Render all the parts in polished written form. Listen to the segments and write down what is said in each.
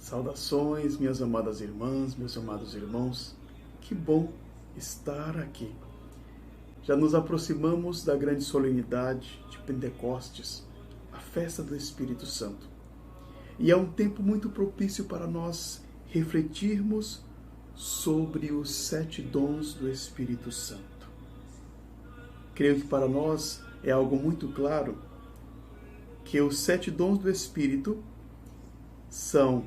Saudações, minhas amadas irmãs, meus amados irmãos. Que bom estar aqui. Já nos aproximamos da grande solenidade de Pentecostes, a festa do Espírito Santo. E é um tempo muito propício para nós refletirmos sobre os 7 dons do Espírito Santo. Creio que para nós é algo muito claro que os 7 dons do Espírito são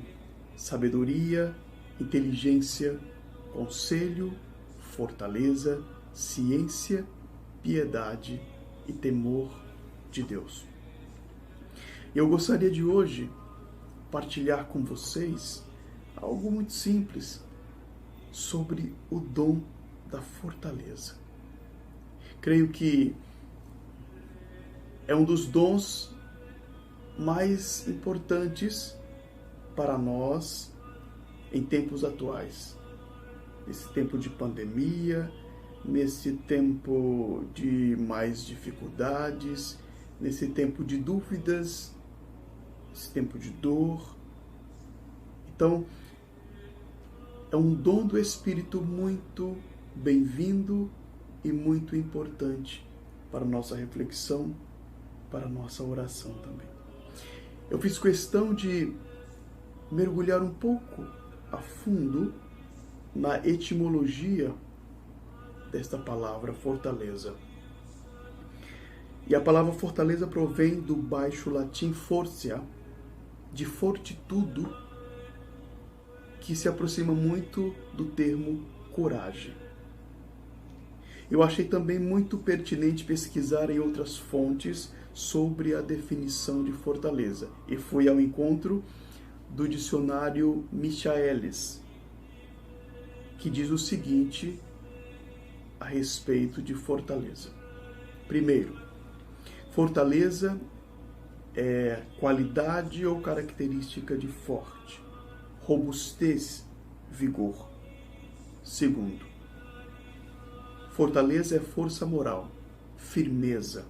sabedoria, inteligência, conselho, fortaleza, ciência, piedade e temor de Deus. Eu gostaria de hoje partilhar com vocês algo muito simples sobre o dom da fortaleza. Creio que é um dos dons mais importantes para nós em tempos atuais. Nesse tempo de pandemia, nesse tempo de mais dificuldades, nesse tempo de dúvidas, nesse tempo de dor. Então, é um dom do Espírito muito bem-vindo e muito importante para a nossa reflexão, para a nossa oração também. Eu fiz questão de mergulhar um pouco a fundo na etimologia desta palavra fortaleza. E a palavra fortaleza provém do baixo latim fortia, de fortitudo, que se aproxima muito do termo coragem. Eu achei também muito pertinente pesquisar em outras fontes sobre a definição de fortaleza e fui ao encontro do dicionário Michaelis, que diz o seguinte a respeito de fortaleza. Primeiro, fortaleza é qualidade ou característica de forte, robustez, vigor. Segundo, fortaleza é força moral, firmeza.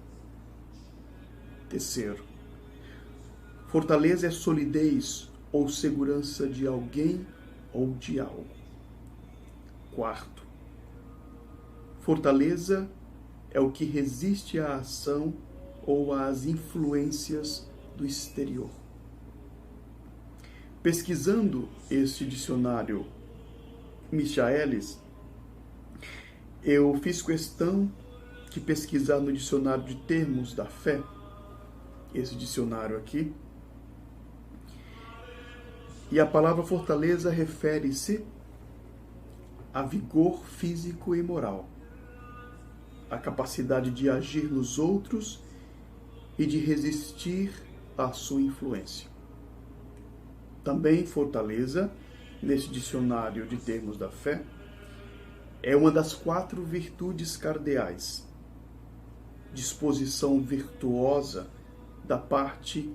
Terceiro, fortaleza é solidez ou segurança de alguém ou de algo. Quarto, fortaleza é o que resiste à ação ou às influências do exterior. Pesquisando este dicionário Michaelis, eu fiz questão de pesquisar no dicionário de termos da fé, esse dicionário aqui, e a palavra fortaleza refere-se a vigor físico e moral, a capacidade de agir nos outros e de resistir à sua influência. Também fortaleza, nesse dicionário de termos da fé, é uma das 4 virtudes cardeais, disposição virtuosa da parte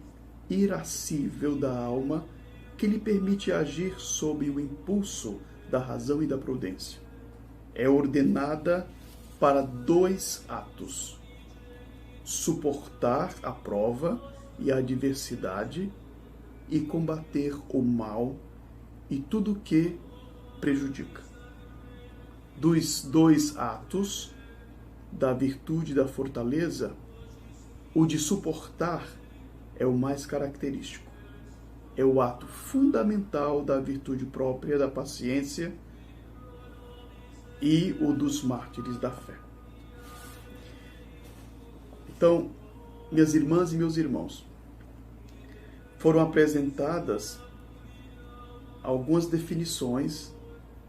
irascível da alma que lhe permite agir sob o impulso da razão e da prudência. É ordenada para 2 atos: suportar a prova e a adversidade e combater o mal e tudo o que prejudica. Dos 2 atos da virtude da fortaleza, o de suportar é o mais característico. É o ato fundamental da virtude própria da paciência e o dos mártires da fé. Então, minhas irmãs e meus irmãos, foram apresentadas algumas definições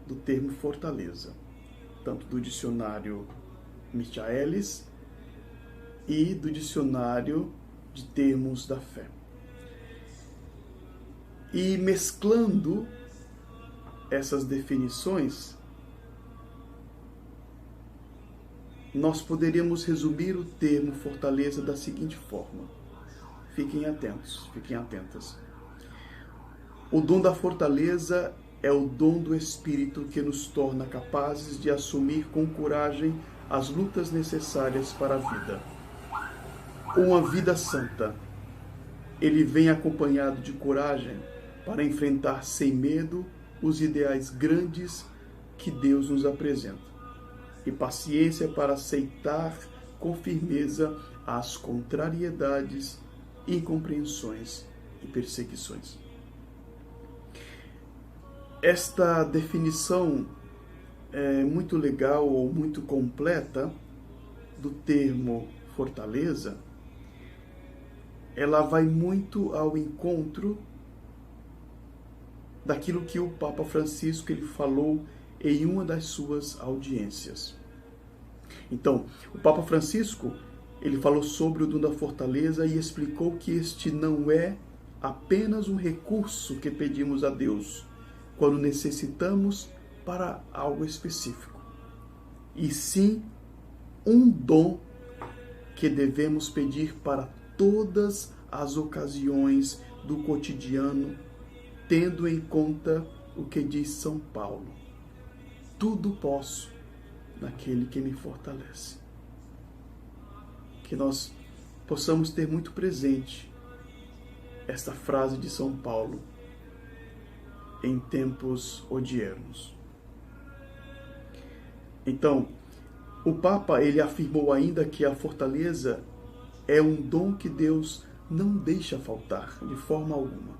do termo fortaleza, tanto do dicionário Michaelis e do dicionário de termos da fé. E mesclando essas definições, nós poderíamos resumir o termo fortaleza da seguinte forma. Fiquem atentos, fiquem atentas. O dom da fortaleza é o dom do Espírito que nos torna capazes de assumir com coragem as lutas necessárias para a vida. Uma vida santa. Ele vem acompanhado de coragem para enfrentar sem medo os ideais grandes que Deus nos apresenta, e paciência para aceitar com firmeza as contrariedades, incompreensões e perseguições. Esta definição é muito legal ou muito completa do termo fortaleza. Ela vai muito ao encontro daquilo que o Papa Francisco ele falou em uma das suas audiências. Então, o Papa Francisco ele falou sobre o dom da fortaleza e explicou que este não é apenas um recurso que pedimos a Deus quando necessitamos para algo específico, e sim um dom que devemos pedir para todas as ocasiões do cotidiano, tendo em conta o que diz São Paulo: tudo posso naquele que me fortalece. Que nós possamos ter muito presente esta frase de São Paulo em tempos odiernos. Então, o Papa ele afirmou ainda que a fortaleza é um dom que Deus não deixa faltar de forma alguma.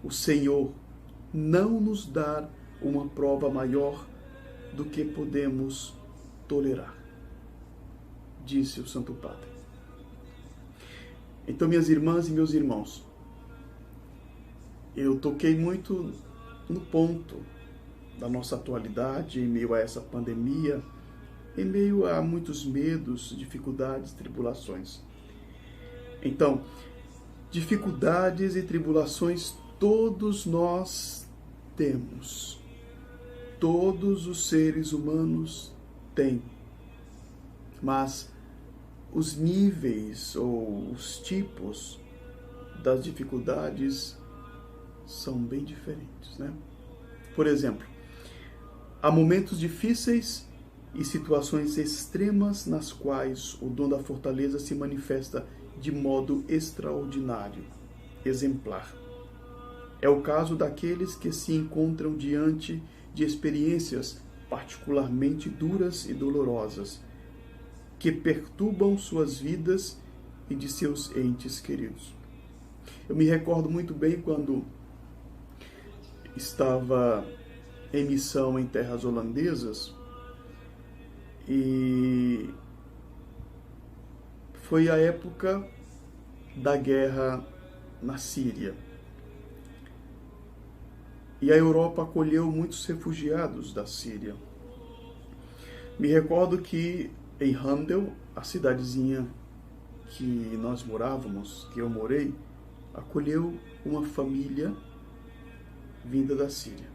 O Senhor não nos dá uma prova maior do que podemos tolerar, disse o Santo Padre. Então, minhas irmãs e meus irmãos, eu toquei muito no ponto da nossa atualidade, em meio a essa pandemia, em meio a muitos medos, dificuldades, tribulações. Então, dificuldades e tribulações todos nós temos. Todos os seres humanos têm. Mas os níveis ou os tipos das dificuldades são bem diferentes, né? Por exemplo, há momentos difíceis e situações extremas nas quais o dom da fortaleza se manifesta de modo extraordinário, exemplar. É o caso daqueles que se encontram diante de experiências particularmente duras e dolorosas, que perturbam suas vidas e de seus entes queridos. Eu me recordo muito bem quando estava em missão em terras holandesas e foi a época da guerra na Síria. E a Europa acolheu muitos refugiados da Síria. Me recordo que em Handel, a cidadezinha que nós morávamos, que eu morei, acolheu uma família vinda da Síria.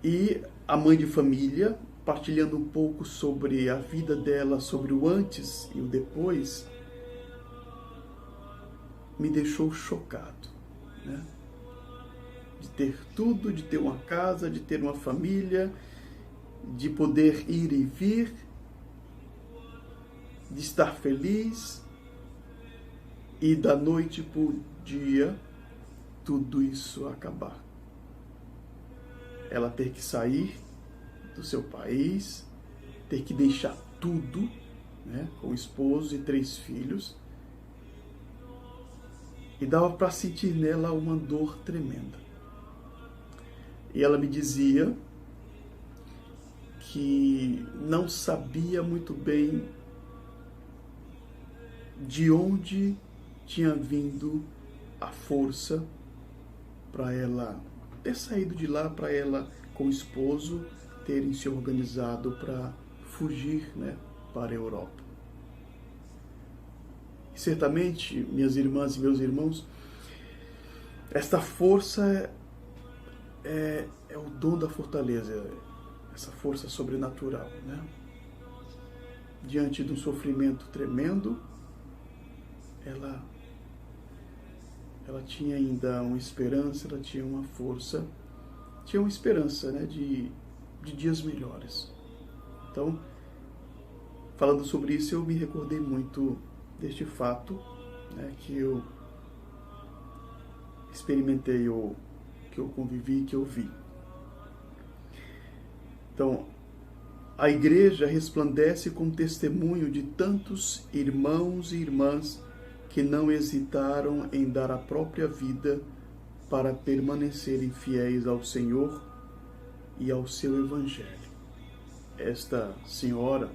E a mãe de família, partilhando um pouco sobre a vida dela, sobre o antes e o depois, me deixou chocado, né? De ter tudo, de ter uma casa, de ter uma família, de poder ir e vir, de estar feliz, e da noite para o dia, tudo isso acabar. Ela ter que sair do seu país, ter que deixar tudo, né, com o esposo e 3 filhos, e dava para sentir nela uma dor tremenda. E ela me dizia que não sabia muito bem de onde tinha vindo a força para ela ter saído de lá, para ela com o esposo terem se organizado para fugir, né, para a Europa. E certamente, minhas irmãs e meus irmãos, esta força é o dom da fortaleza, essa força sobrenatural, né? Diante de um sofrimento tremendo, ela tinha ainda uma esperança, ela tinha uma força, tinha uma esperança, né, de dias melhores. Então, falando sobre isso, eu me recordei muito deste fato, né, que eu experimentei ou que eu convivi, que eu vi. Então, a igreja resplandece como testemunho de tantos irmãos e irmãs que não hesitaram em dar a própria vida para permanecerem fiéis ao Senhor e ao seu Evangelho. Esta senhora,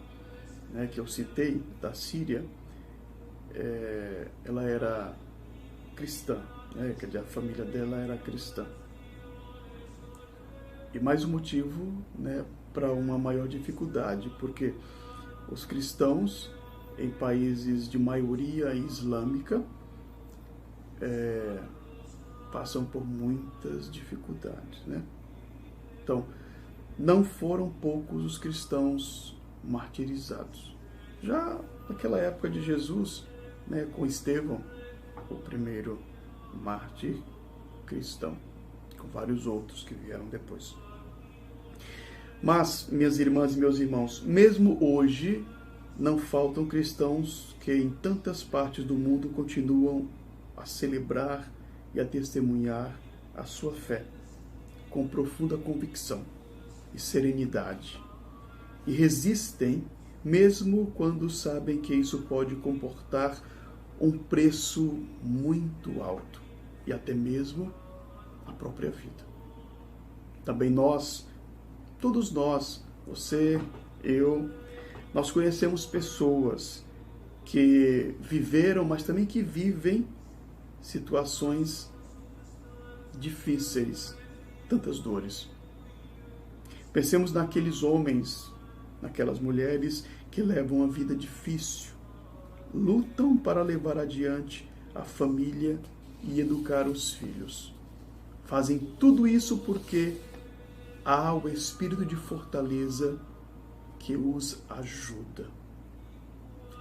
né, que eu citei, da Síria, ela era cristã, né, quer dizer, a família dela era cristã. E mais um motivo, né, para uma maior dificuldade, porque os cristãos em países de maioria islâmica passam por muitas dificuldades, né? Então, não foram poucos os cristãos martirizados. Já naquela época de Jesus, né, com Estevão, o primeiro mártir cristão, com vários outros que vieram depois. Mas, minhas irmãs e meus irmãos, mesmo hoje, não faltam cristãos que em tantas partes do mundo continuam a celebrar e a testemunhar a sua fé com profunda convicção e serenidade. E resistem mesmo quando sabem que isso pode comportar um preço muito alto e até mesmo a própria vida. Também nós, todos nós, você, eu, nós conhecemos pessoas que viveram, mas também que vivem situações difíceis, tantas dores. Pensemos naqueles homens, naquelas mulheres que levam a vida difícil, lutam para levar adiante a família e educar os filhos. Fazem tudo isso porque há o espírito de fortaleza que os ajuda.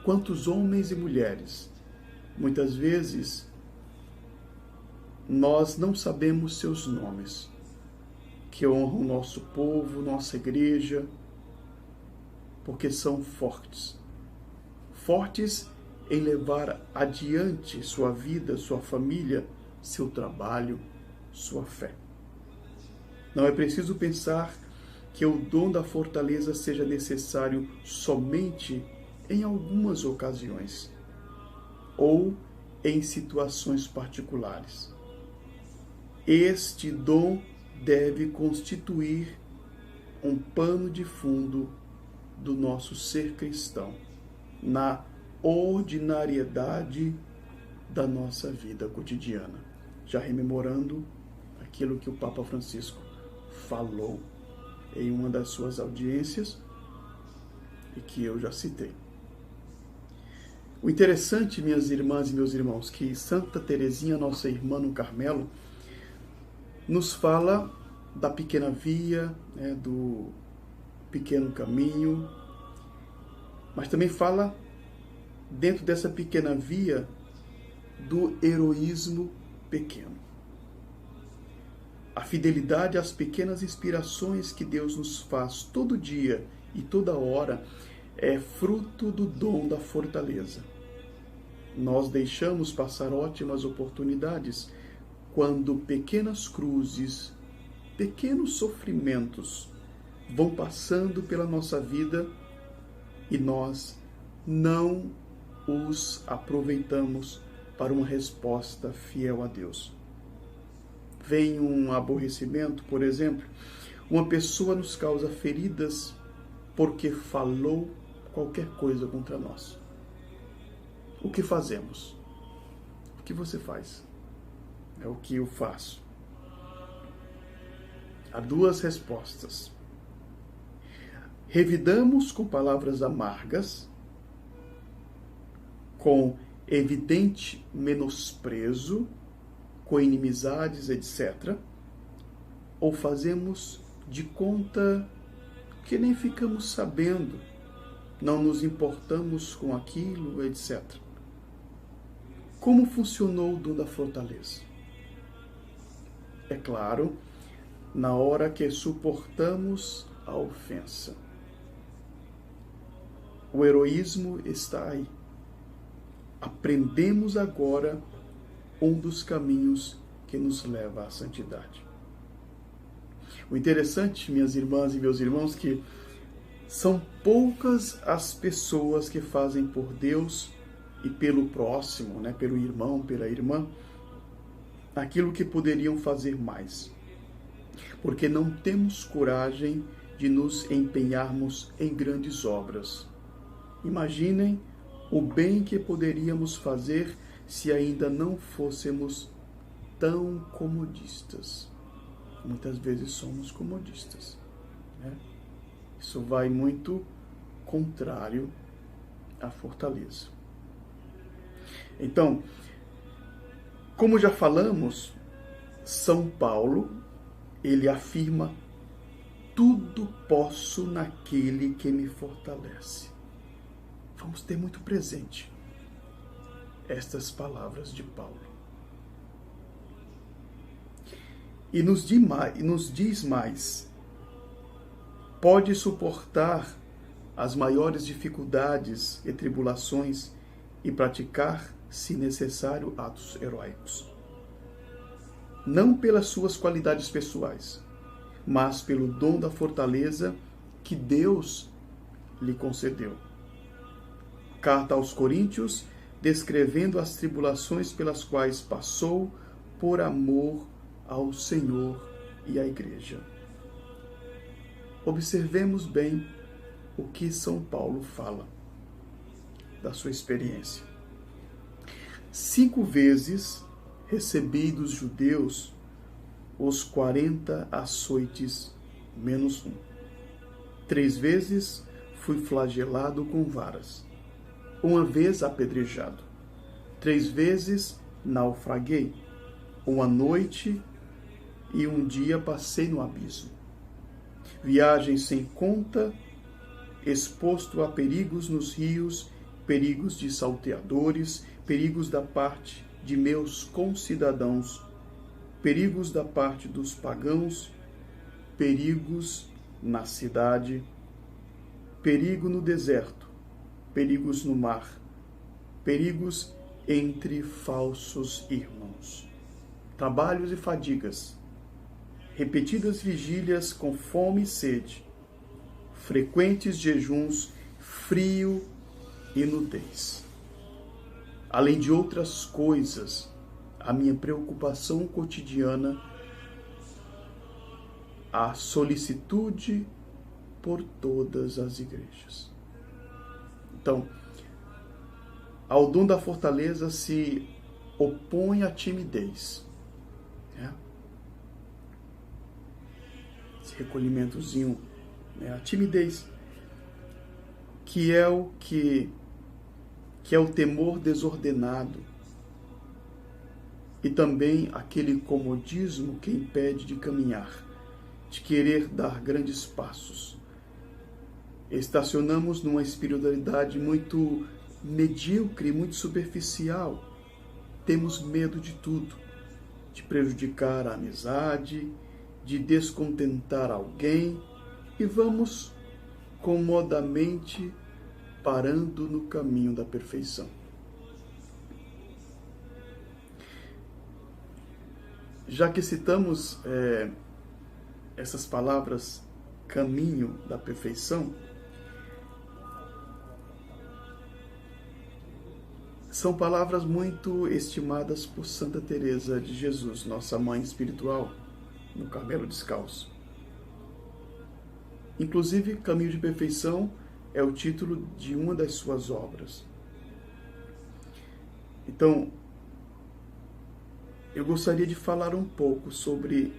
Quantos homens e mulheres, muitas vezes, nós não sabemos seus nomes, que honram nosso povo, nossa igreja, porque são fortes. Fortes em levar adiante sua vida, sua família, seu trabalho, sua fé. Não é preciso pensar que o dom da fortaleza seja necessário somente em algumas ocasiões ou em situações particulares. Este dom deve constituir um pano de fundo do nosso ser cristão, na ordinariedade da nossa vida cotidiana. Já rememorando aquilo que o Papa Francisco falou em uma das suas audiências e que eu já citei. O interessante, minhas irmãs e meus irmãos, que Santa Teresinha, nossa irmã no Carmelo, nos fala da pequena via, né, do pequeno caminho, mas também fala, dentro dessa pequena via, do heroísmo pequeno. A fidelidade às pequenas inspirações que Deus nos faz todo dia e toda hora é fruto do dom da fortaleza. Nós deixamos passar ótimas oportunidades quando pequenas cruzes, pequenos sofrimentos vão passando pela nossa vida e nós não os aproveitamos para uma resposta fiel a Deus. Vem um aborrecimento, por exemplo, uma pessoa nos causa feridas porque falou qualquer coisa contra nós. O que fazemos? O que você faz? É o que eu faço. Há duas respostas. Revidamos com palavras amargas, com evidente menosprezo, com inimizades, etc. Ou fazemos de conta que nem ficamos sabendo, não nos importamos com aquilo, etc. Como funcionou o dom da fortaleza? É claro, na hora que suportamos a ofensa. O heroísmo está aí. Aprendemos agora um dos caminhos que nos leva à santidade. O interessante, minhas irmãs e meus irmãos, que são poucas as pessoas que fazem por Deus e pelo próximo, né, pelo irmão, pela irmã, aquilo que poderiam fazer mais. Porque não temos coragem de nos empenharmos em grandes obras. Imaginem o bem que poderíamos fazer se ainda não fôssemos tão comodistas. Muitas vezes somos comodistas, né? Isso vai muito contrário à fortaleza. Então, como já falamos, São Paulo, ele afirma: tudo posso naquele que me fortalece. Vamos ter muito presente estas palavras de Paulo. E nos diz mais: pode suportar as maiores dificuldades e tribulações e praticar, se necessário, atos heróicos. Não pelas suas qualidades pessoais, mas pelo dom da fortaleza que Deus lhe concedeu. Carta aos Coríntios, descrevendo as tribulações pelas quais passou por amor ao Senhor e à Igreja. Observemos bem o que São Paulo fala da sua experiência. 5 vezes recebi dos judeus os 40 açoites menos 1. 3 vezes fui flagelado com varas. 1 vez apedrejado. 3 vezes naufraguei. 1 noite e 1 dia passei no abismo. Viagem sem conta, exposto a perigos nos rios, perigos de salteadores, perigos da parte de meus concidadãos, perigos da parte dos pagãos, perigos na cidade, perigo no deserto, perigos no mar, perigos entre falsos irmãos, trabalhos e fadigas, repetidas vigílias com fome e sede, frequentes jejuns, frio e nudez. Além de outras coisas, a minha preocupação cotidiana, a solicitude por todas as igrejas. Então, ao dom da fortaleza se opõe a timidez, né? Esse recolhimentozinho, né? A timidez, que é o temor desordenado, e também aquele comodismo que impede de caminhar, de querer dar grandes passos. Estacionamos numa espiritualidade muito medíocre, muito superficial. Temos medo de tudo, de prejudicar a amizade, de descontentar alguém, e vamos comodamente parando no caminho da perfeição. Já que citamos essas palavras, caminho da perfeição, são palavras muito estimadas por Santa Teresa de Jesus, nossa mãe espiritual, no Carmelo Descalço. Inclusive, Caminho de Perfeição é o título de uma das suas obras. Então, eu gostaria de falar um pouco sobre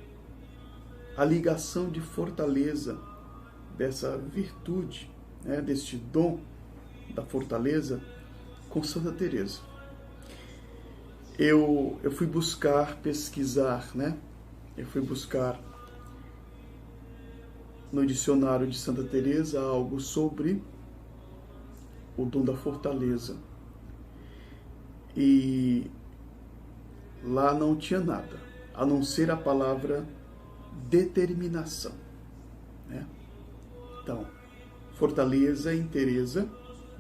a ligação de fortaleza dessa virtude, né, deste dom da fortaleza com Santa Teresa. Eu fui buscar pesquisar, né? Eu fui buscar no dicionário de Santa Teresa algo sobre o dom da fortaleza. E lá não tinha nada, a não ser a palavra determinação, né? Então, fortaleza em Teresa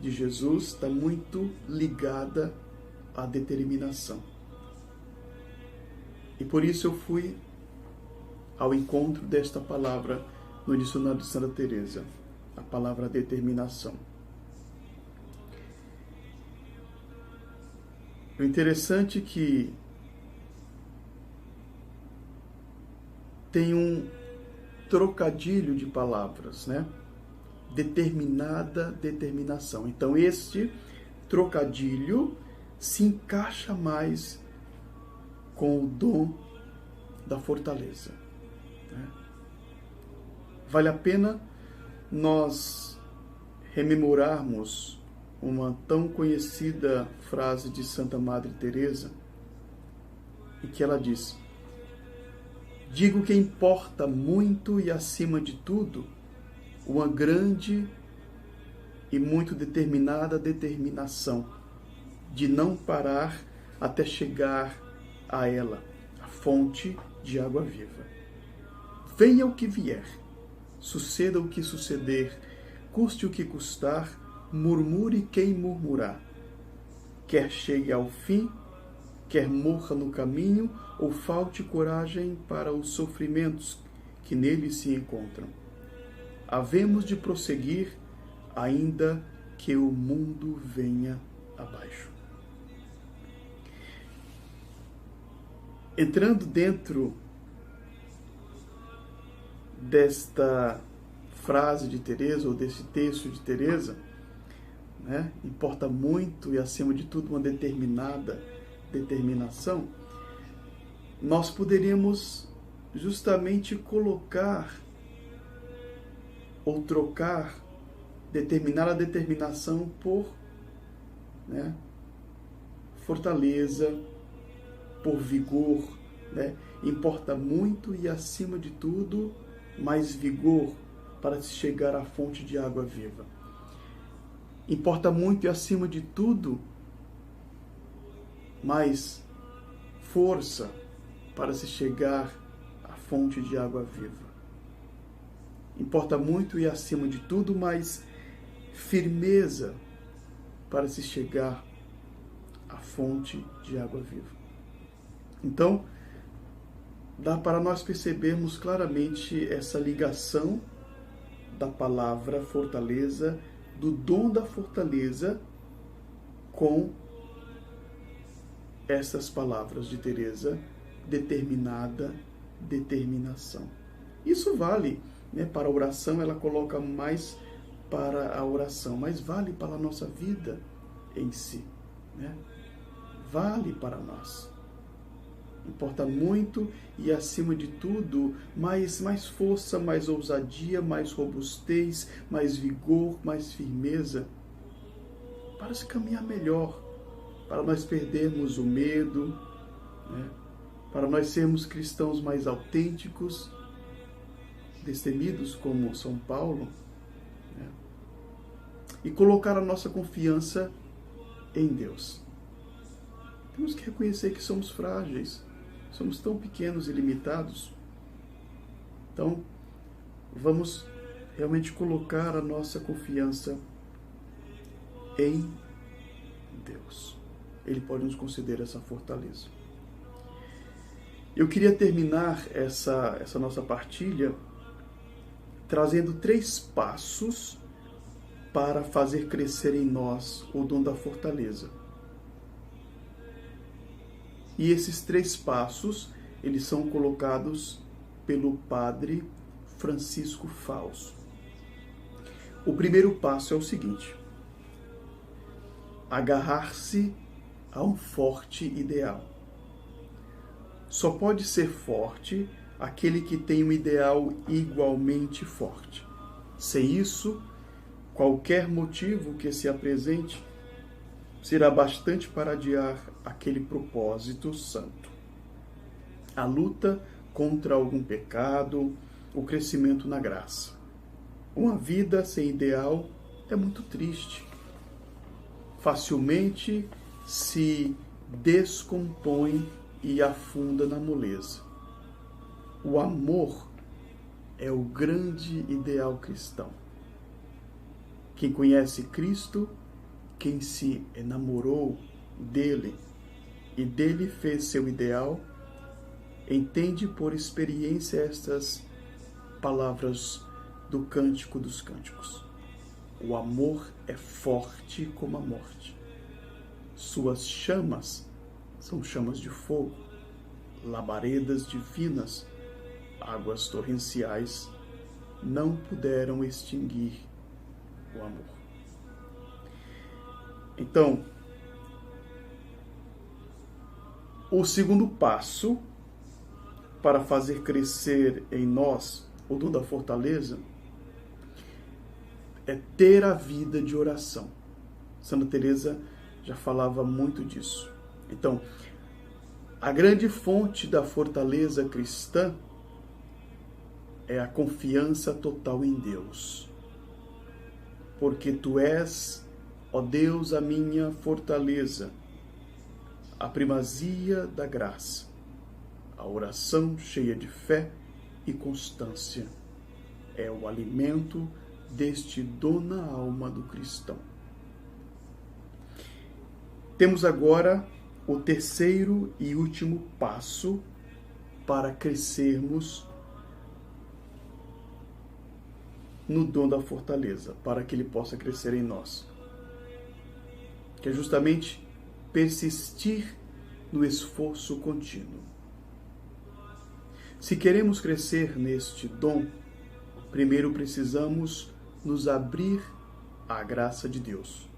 de Jesus está muito ligada à determinação. E por isso eu fui ao encontro desta palavra no dicionário de Santa Teresa, a palavra determinação. O interessante é que tem um trocadilho de palavras, né? Determinada, determinação. Então, este trocadilho se encaixa mais com o dom da fortaleza, né? Vale a pena nós rememorarmos uma tão conhecida frase de Santa Madre Teresa, em que ela diz: digo que importa muito e acima de tudo uma grande e muito determinada determinação de não parar até chegar a ela, a fonte de água viva. Venha o que vier, suceda o que suceder, custe o que custar, murmure quem murmurar. Quer chegue ao fim, quer morra no caminho, ou falte coragem para os sofrimentos que nele se encontram. Havemos de prosseguir, ainda que o mundo venha abaixo. Entrando dentro desta frase de Teresa, ou desse texto de Teresa, né? Importa muito e, acima de tudo, uma determinada determinação. Nós poderíamos justamente colocar ou trocar determinada determinação por, né, fortaleza, por vigor, né? Importa muito e, acima de tudo, mais vigor para se chegar à fonte de água viva. Importa muito e, acima de tudo, mais força para se chegar à fonte de água viva. Importa muito e, acima de tudo, mais firmeza para se chegar à fonte de água viva. Então, dá para nós percebermos claramente essa ligação da palavra fortaleza, do dom da fortaleza, com essas palavras de Teresa, determinada determinação. Isso vale, né, para a oração, ela coloca mais para a oração, mas vale para a nossa vida em si, né? Vale para nós. Importa muito e, acima de tudo, mais força, mais ousadia, mais robustez, mais vigor, mais firmeza, para se caminhar melhor, para nós perdermos o medo, né? Para nós sermos cristãos mais autênticos, destemidos como São Paulo, né? E colocar a nossa confiança em Deus. Temos que reconhecer que somos frágeis, somos tão pequenos e limitados. Então, vamos realmente colocar a nossa confiança em Deus. Ele pode nos conceder essa fortaleza. Eu queria terminar essa nossa partilha trazendo 3 passos para fazer crescer em nós o dom da fortaleza. E esses 3 passos, eles são colocados pelo padre Francisco Fausto. O primeiro passo é o seguinte: agarrar-se a um forte ideal. Só pode ser forte aquele que tem um ideal igualmente forte. Sem isso, qualquer motivo que se apresente será bastante para adiar aquele propósito santo. A luta contra algum pecado, o crescimento na graça. Uma vida sem ideal é muito triste. Facilmente se descompõe e afunda na moleza. O amor é o grande ideal cristão. Quem conhece Cristo, quem se enamorou dele e dele fez seu ideal, entende por experiência estas palavras do Cântico dos Cânticos. O amor é forte como a morte. Suas chamas são chamas de fogo, labaredas divinas, águas torrenciais não puderam extinguir o amor. Então, o segundo passo para fazer crescer em nós o dom da fortaleza é ter a vida de oração. Santa Teresa já falava muito disso. Então, a grande fonte da fortaleza cristã é a confiança total em Deus. Porque tu és, ó Deus, a minha fortaleza, a primazia da graça, a oração cheia de fé e constância é o alimento deste dom na alma do cristão. Temos agora o terceiro e último passo para crescermos no dom da fortaleza, para que ele possa crescer em nós, que é justamente persistir no esforço contínuo. Se queremos crescer neste dom, primeiro precisamos nos abrir à graça de Deus.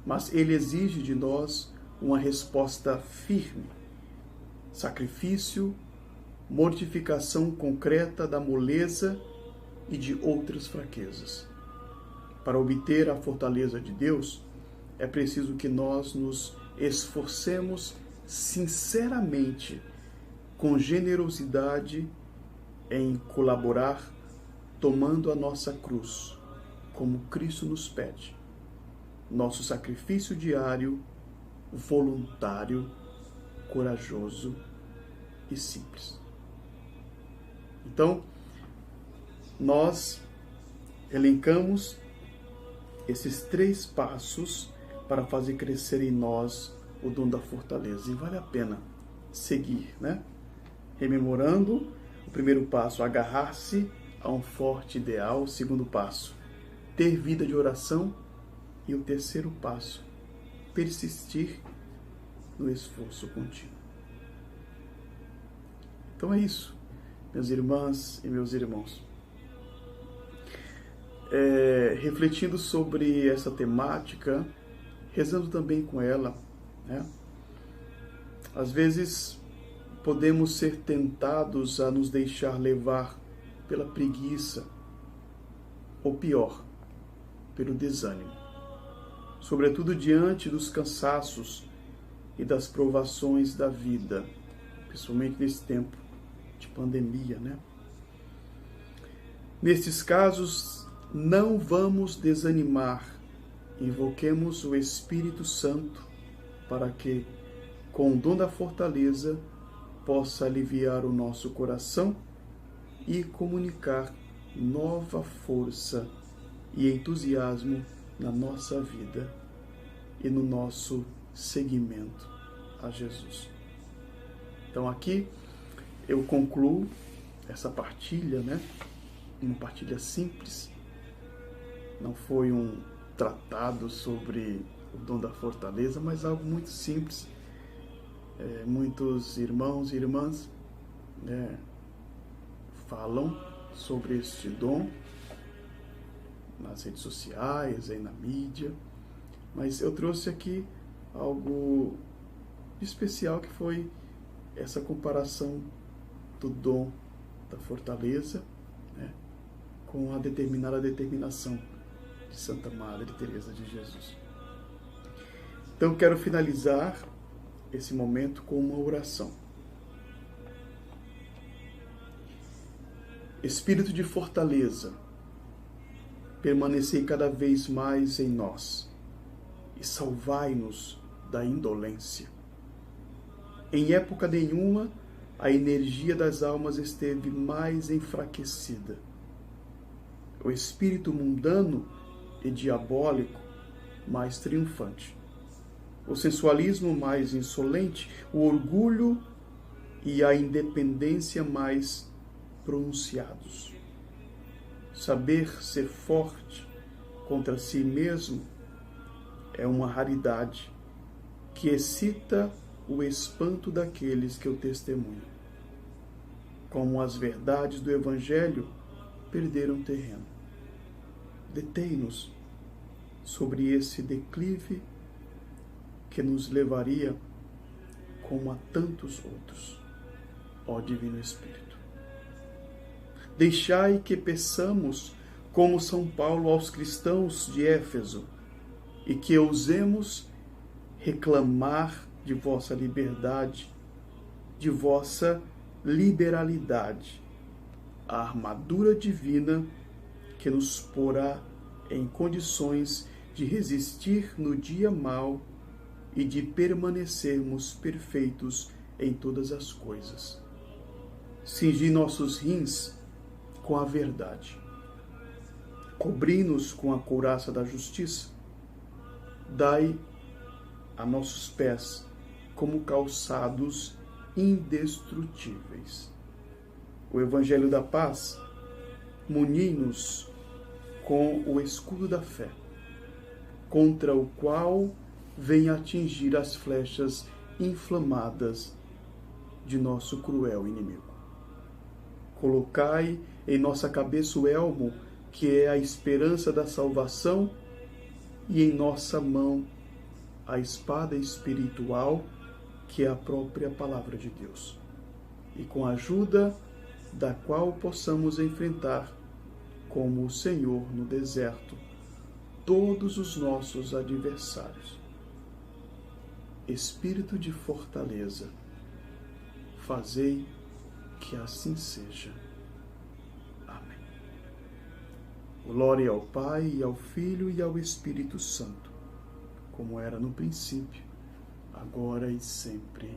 Mas ele exige de nós uma resposta firme, sacrifício, mortificação concreta da moleza e de outras fraquezas. Para obter a fortaleza de Deus, é preciso que nós nos esforcemos sinceramente, com generosidade, em colaborar, tomando a nossa cruz, como Cristo nos pede. Nosso sacrifício diário, voluntário, corajoso e simples. Então, nós elencamos esses 3 passos para fazer crescer em nós o dom da fortaleza. E vale a pena seguir, né? Rememorando, o primeiro passo, agarrar-se a um forte ideal. O segundo passo, ter vida de oração. E o terceiro passo, persistir no esforço contínuo. Então é isso, minhas irmãs e meus irmãos. Refletindo sobre essa temática, rezando também com ela, né? Às vezes podemos ser tentados a nos deixar levar pela preguiça, ou pior, pelo desânimo, sobretudo diante dos cansaços e das provações da vida, principalmente nesse tempo de pandemia, né? Nestes casos, não vamos desanimar. Invoquemos o Espírito Santo para que, com o dom da fortaleza, possa aliviar o nosso coração e comunicar nova força e entusiasmo na nossa vida e no nosso seguimento a Jesus. Então aqui eu concluo essa partilha, né? Uma partilha simples. Não foi um tratado sobre o dom da fortaleza, mas algo muito simples. Muitos irmãos e irmãs falam sobre este dom nas redes sociais, aí na mídia, mas eu trouxe aqui algo especial, que foi essa comparação do dom da fortaleza, né, com a determinação de Santa Madre Teresa de Jesus. Então quero finalizar esse momento com uma oração. Espírito de fortaleza, permanecei cada vez mais em nós e salvai-nos da indolência. Em época nenhuma, a energia das almas esteve mais enfraquecida. O espírito mundano e diabólico mais triunfante. O sensualismo mais insolente, o orgulho e a independência mais pronunciados. Saber ser forte contra si mesmo é uma raridade que excita o espanto daqueles que o testemunham. Como as verdades do Evangelho perderam terreno. Detém-nos sobre esse declive que nos levaria como a tantos outros, ó Divino Espírito. Deixai que peçamos, como São Paulo aos cristãos de Éfeso, e que ousemos reclamar de vossa liberdade, de vossa liberalidade, a armadura divina que nos porá em condições de resistir no dia mau e de permanecermos perfeitos em todas as coisas. Cingi nossos rins com a verdade. Cobri-nos com a couraça da justiça. Dai a nossos pés como calçados indestrutíveis. O Evangelho da Paz muni-nos com o escudo da fé, contra o qual vem atingir as flechas inflamadas de nosso cruel inimigo. Colocai em nossa cabeça o elmo, que é a esperança da salvação, e em nossa mão a espada espiritual, que é a própria palavra de Deus, e com a ajuda da qual possamos enfrentar, como o Senhor no deserto, todos os nossos adversários. Espírito de fortaleza, fazei que assim seja. Amém. Glória ao Pai, e ao Filho, e ao Espírito Santo, como era no princípio, agora e sempre.